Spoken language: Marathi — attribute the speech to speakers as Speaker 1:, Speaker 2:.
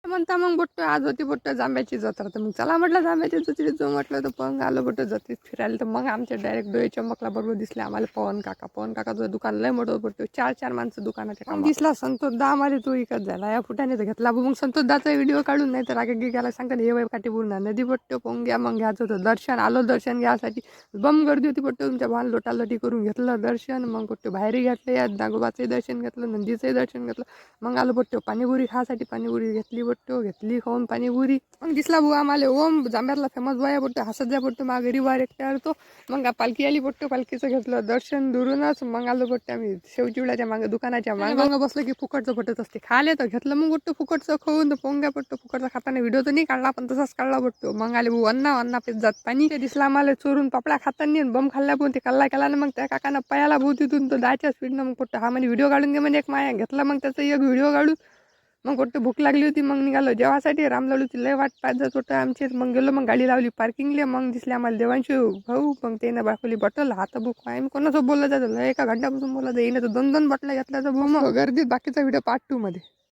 Speaker 1: म्हणता मग बोट्ट आज होती बोट्ट जांभ्याची जत्रा, तर मग चला म्हटलं जांभ्याची जत्रेत जाऊ म्हटलं. तर पवन आलो बोट्ट जत्रेत फिरायला. तर मग आमच्या डायरेक्ट डोळे चमकला बरोबर दिसले आम्हाला पवन काकाचं दुकान लय मोठं बोट्ट, 4-4 माणसं दुकानाच्या कामात दिसला. संतोष दा आम्हाला तो इकत झाला या फुटाने तर घेतला. मग संतोष दाचा व्हिडिओ काढून नाही तर रागे गेला सांगतात हे वय काठी पूर्ण नदी बोट्ट पाहून घ्या. मग घ्यायचं होतं दर्शन, आलो दर्शन घ्यायसाठी. बम गर्दी होती बोट्ट, तुमच्या भान लोटालोटी करून घेतलं दर्शन. मग बोट्ट बाहेरही घेतलं, या नागोबाचंही दर्शन घेतलं, नंदीचंही दर्शन घेतलं. मग आलो बोट्ट पाणीपुरी खासाठी, पाणीपुरी घेतली बोट्ट, घेतली खाऊन पाणीपुरी. मग दिसला भाऊ आम्हाला ओम जांभ्यातला फेमस बाया बोट्ट, हसत जा बोट्ट मा घरी वार एकट्यावर तो. मग पालखी आली बोट्ट, पालखीचं घेतलं दर्शन दुरूनच. मग आलो बोट्ट आम्ही शेवचिवड्याच्या मागे दुकानाच्या मागे बसलं की फुकटचं फुटत असते खाले, तर घेतलं मग बोट्ट फुकटचं खाऊन. तर पोंग्या बोट्ट फुकटचा खाताना व्हिडिओ तर नाही काढला पण तसाच काढला बोट्ट. मग आले भाऊ अन्ना पेत जात पाणी. ते दिसला आम्हाला चोरून पापड्या खाताना बम खाल्ला पण ते कल्ला केला ना. मग त्या काकांना पयाला भाऊ तिथून तर दायच्या स्पीडनं. मग बोट्ट हा म्हणजे व्हिडिओ काढून घे म्हणजे एक माया घेतला. मग त्याचा एक व्हिडिओ काढून मग बोट्ट भूक लागली होती. मग निघालो जेवासाठी. रामलालूची लय वाट पाहत जात होतं आमची. मग गेलो, मग गाडी लावली पार्किंगला. मग दिसले आम्हाला देवांशू भाऊ, मग त्यानं दाखवली बॉटल. हात बुक आहे मी कोणासोबत बोललं जातं, एका घंट्यापासून बोलत येईन तर 2-2 बॉटल घेतल्याचं भाऊ. मग गर्दीत बाकीचा व्हिडिओ पार्ट 2 मध्ये.